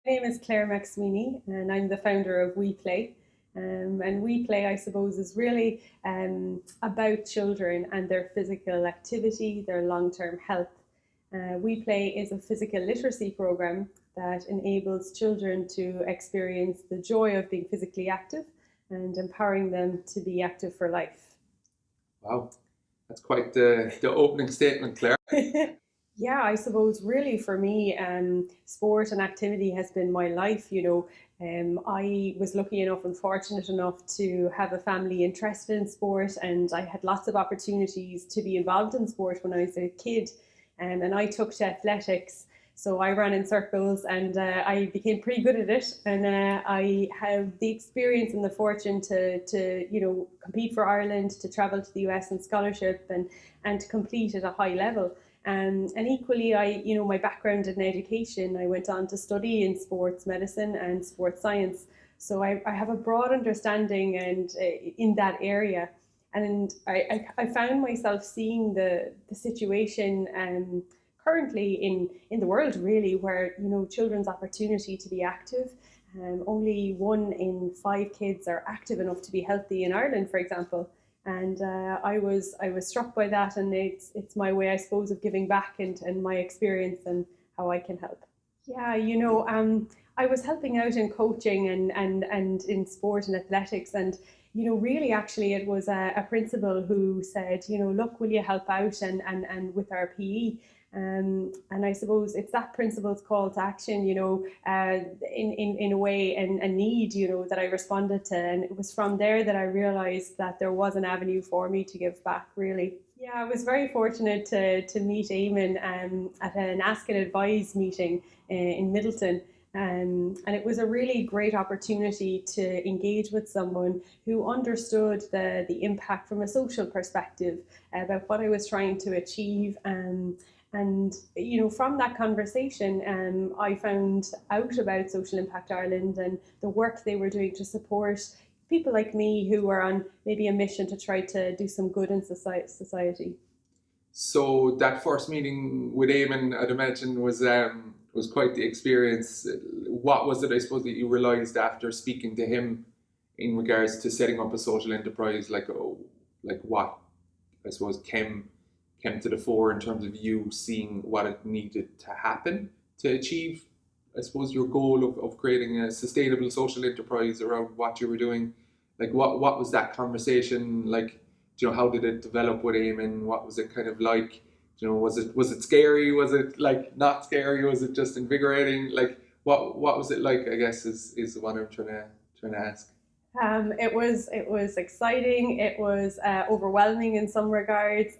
My name is Clare and I'm the founder of WePLAY. And WePLAY, I suppose, is really about children and their physical activity, their long-term health. WePLAY is a physical literacy program that enables children to experience the joy of being physically active and empowering them to be active for life. Wow, that's quite the opening statement, Claire. Yeah, I suppose really for me, sport and activity has been my life. I was lucky enough and fortunate enough to have a family interested in sport, and I had lots of opportunities to be involved in sport when I was a kid. And I took to athletics. So I ran in circles and I became pretty good at it. And I have the experience and the fortune to compete for Ireland, to travel to the US on scholarship and to compete at a high level. And equally, my background in education, I went on to study in sports medicine and sports science. So I have a broad understanding and in that area. And I found myself seeing the situation currently in the world really where children's opportunity to be active, only 1 in 5 kids are active enough to be healthy in Ireland, for example. And I was struck by that, and it's my way, I suppose, of giving back and my experience and how I can help. Yeah, I was helping out in coaching and in sport and athletics, and really, actually, it was a principal who said, look, will you help out and with our PE. And I suppose it's that principle's call to action, in a way, and a need, that I responded to. And it was from there that I realized that there was an avenue for me to give back, really. Yeah, I was very fortunate to meet Eamon at an Ask and Advise meeting in Middleton. And it was a really great opportunity to engage with someone who understood the impact from a social perspective about what I was trying to achieve. And from that conversation, I found out about Social Impact Ireland and the work they were doing to support people like me who were on maybe a mission to try to do some good in society. So that first meeting with Eamon, I'd imagine, was quite the experience. What was it, I suppose, that you realised after speaking to him in regards to setting up a social enterprise? Like what I suppose came to the fore in terms of you seeing what it needed to happen to achieve, I suppose, your goal of creating a sustainable social enterprise around what you were doing. Like what was that conversation like? Do you know, how did it develop with Eamon? What was it kind of like? Do you know, was it scary? Was it like not scary? Was it just invigorating? Like what was it like? I guess is the one I'm trying to ask. It was exciting. It was overwhelming in some regards.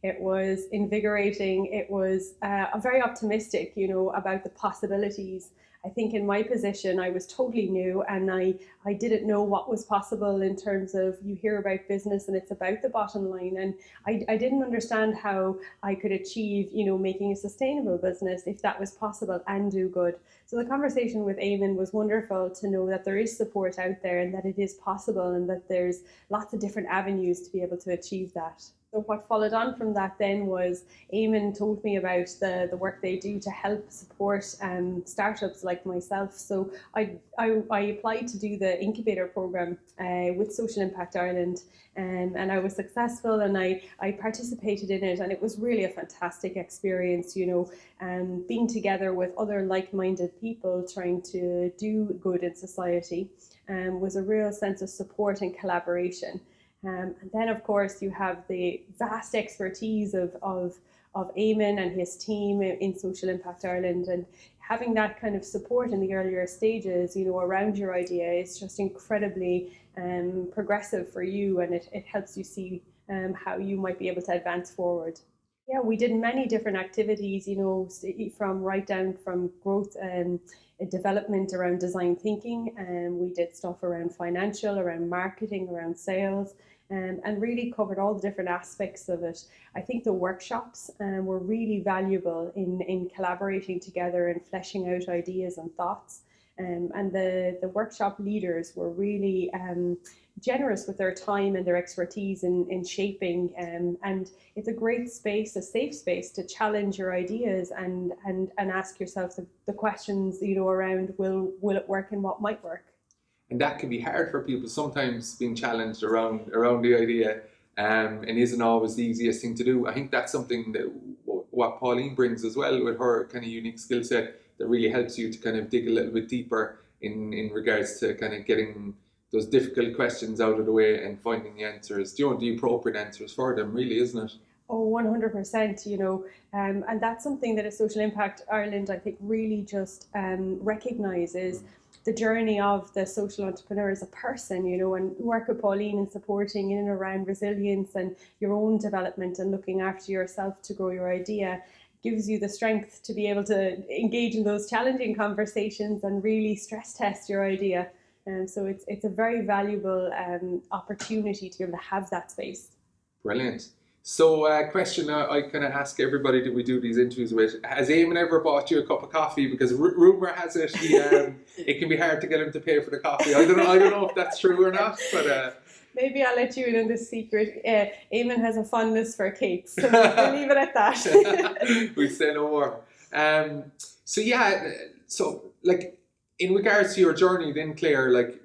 It was invigorating. It was very optimistic, about the possibilities. I think in my position, I was totally new, and I didn't know what was possible in terms of, you hear about business and it's about the bottom line, and I didn't understand how I could achieve, making a sustainable business if that was possible and do good. So the conversation with Eamon was wonderful to know that there is support out there and that it is possible and that there's lots of different avenues to be able to achieve that. So what followed on from that then was Eamon told me about the work they do to help support startups like myself. So I applied to do the Incubator program with Social Impact Ireland, and I was successful, and I participated in it, and it was really a fantastic experience, being together with other like-minded people trying to do good in society, was a real sense of support and collaboration. And then, of course, you have the vast expertise of Eamon and his team in Social Impact Ireland. And having that kind of support in the earlier stages, around your idea is just incredibly progressive for you, and it helps you see how you might be able to advance forward. Yeah, we did many different activities, from right down from growth and development around design thinking, and we did stuff around financial, around marketing, around sales, and really covered all the different aspects of it. I think the workshops were really valuable in collaborating together and fleshing out ideas and thoughts. And the workshop leaders were really generous with their time and their expertise in shaping. And it's a great space, a safe space to challenge your ideas and ask yourself the questions, around will it work and what might work. And that can be hard for people sometimes, being challenged around the idea, and isn't always the easiest thing to do. I think that's something that what Pauline brings as well, with her kind of unique skill set, that really helps you to kind of dig a little bit deeper in regards to kind of getting those difficult questions out of the way and finding the answers, the appropriate answers for them, really, isn't it? Oh, 100%, and that's something that a Social Impact Ireland, I think, really just recognises the journey of the social entrepreneur as a person, and work with Pauline in supporting in and around resilience and your own development and looking after yourself to grow your idea gives you the strength to be able to engage in those challenging conversations and really stress test your idea. And so it's a very valuable opportunity to be able to have that space. Brilliant. So, question I kind of ask everybody that we do these interviews with: has Eamon ever bought you a cup of coffee? Because rumor has it it can be hard to get him to pay for the coffee. I don't know if that's true or not, but maybe I'll let you in on this secret. Eamon has a fondness for cakes, so we'll leave it at that. We say no more. So yeah, so like in regards to your journey, then Clare, like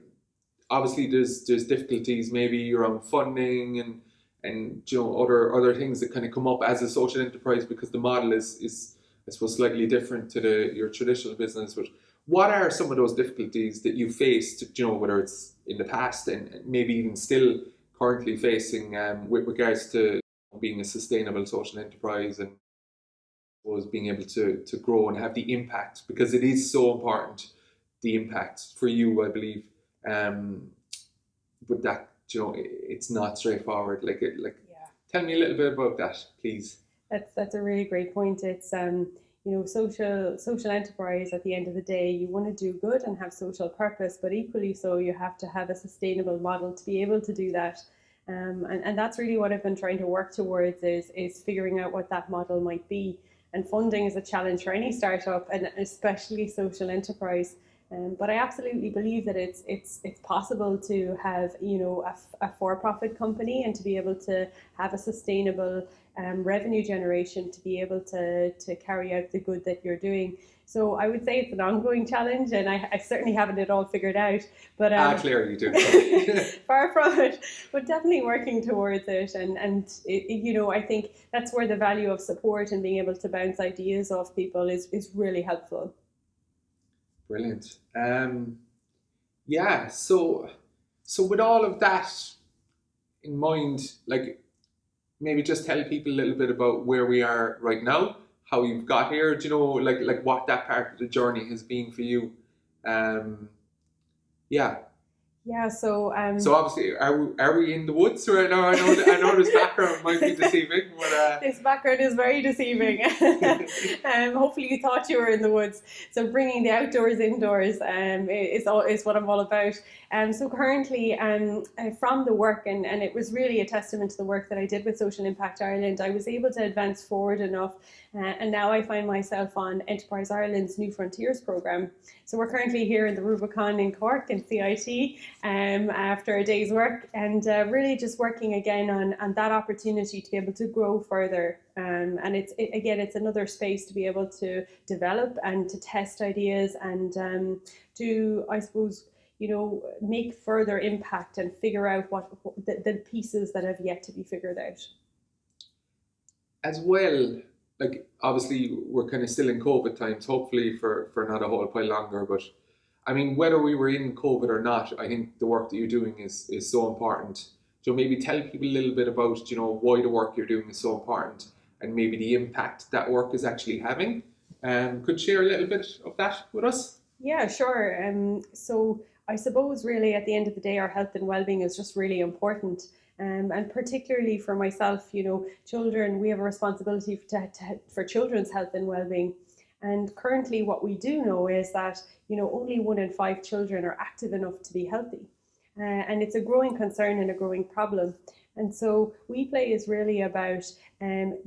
obviously there's difficulties maybe around funding and other things that kind of come up as a social enterprise, because the model is I suppose slightly different to your traditional business. But what are some of those difficulties that you faced, whether it's in the past and maybe even still currently facing, with regards to being a sustainable social enterprise and was being able to grow and have the impact, because it is so important, the impact for you, I believe, but that it's not straightforward. Yeah. Tell me a little bit about that, please. That's a really great point. It's social enterprise, at the end of the day, you want to do good and have social purpose, but equally so you have to have a sustainable model to be able to do that. And that's really what I've been trying to work towards is figuring out what that model might be. And funding is a challenge for any startup, and especially social enterprise. But I absolutely believe that it's possible to have a for-profit company and to be able to have a sustainable revenue generation to be able to carry out the good that you're doing. So I would say it's an ongoing challenge, and I certainly haven't it all figured out. But Clare, you do. Far from it, but definitely working towards it. And I think that's where the value of support and being able to bounce ideas off people is really helpful. Brilliant. Yeah. So with all of that in mind, like maybe just tell people a little bit about where we are right now, how you've got here. Do you know, like what that part of the journey has been for you? Yeah. Yeah, so so obviously, are we in the woods right now? I know this background might be deceiving, but this background is very deceiving. Hopefully, you thought you were in the woods. So bringing the outdoors indoors is what I'm all about. So currently, from the work, and it was really a testament to the work that I did with Social Impact Ireland, I was able to advance forward enough, and now I find myself on Enterprise Ireland's New Frontiers programme. So we're currently here in the Rubicon in Cork in CIT. After a day's work, and really just working again on that opportunity to be able to grow further. And it's another space to be able to develop and to test ideas and to, I suppose, make further impact and figure out what the pieces that have yet to be figured out. As well, like obviously we're kind of still in COVID times, hopefully for not a whole pile longer, but I mean, whether we were in COVID or not, I think the work that you're doing is so important. So maybe tell people a little bit about, why the work you're doing is so important and maybe the impact that work is actually having. Could you share a little bit of that with us? Yeah, sure. So I suppose really at the end of the day, our health and well-being is just really important. And particularly for myself, children, we have a responsibility for children's health and well-being. And currently what we do know is that, only 1 in 5 children are active enough to be healthy. And it's a growing concern and a growing problem. And so WePLAY is really about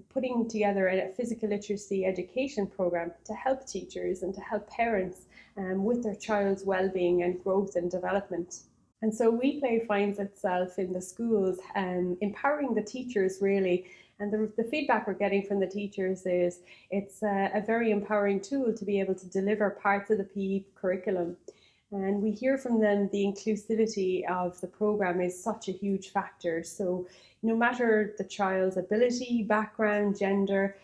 putting together a physical literacy education program to help teachers and to help parents with their child's well-being and growth and development. And so WePLAY finds itself in the schools empowering the teachers really. And the feedback we're getting from the teachers is it's a very empowering tool to be able to deliver parts of the PE curriculum. And we hear from them the inclusivity of the program is such a huge factor. So no matter the child's ability, background, gender,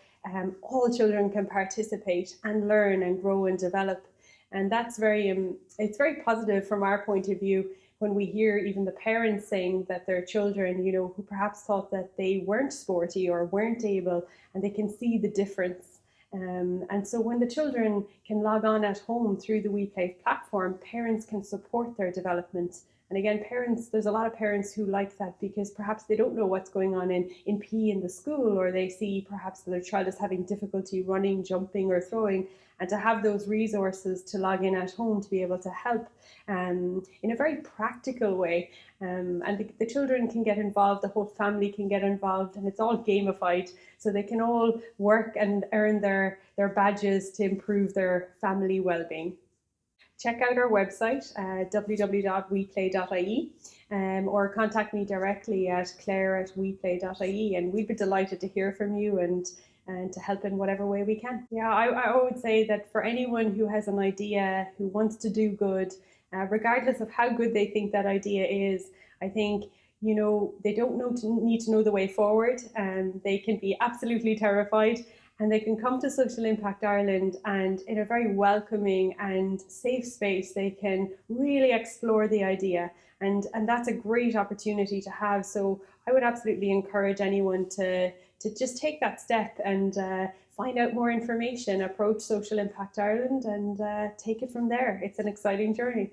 all children can participate and learn and grow and develop. And that's it's very positive from our point of view when we hear even the parents saying that their children, who perhaps thought that they weren't sporty or weren't able, and they can see the difference. And so when the children can log on at home through the WePlay platform, parents can support their development. And again, there's a lot of parents who like that because perhaps they don't know what's going on in PE in the school, or they see perhaps that their child is having difficulty running, jumping, or throwing, and to have those resources to log in at home to be able to help in a very practical way. And the children can get involved, the whole family can get involved, and it's all gamified, so they can all work and earn their badges to improve their family well-being. Check out our website, www.weplay.ie, or contact me directly at clare@weplay.ie, and we'd be delighted to hear from you and to help in whatever way we can. Yeah, I would say that for anyone who has an idea, who wants to do good, regardless of how good they think that idea is, I think they don't need to know the way forward, and they can be absolutely terrified, and they can come to Social Impact Ireland, and in a very welcoming and safe space they can really explore the idea, and that's a great opportunity to have. So I would absolutely encourage anyone to just take that step and find out more information, approach Social Impact Ireland, and take it from there. It's an exciting journey.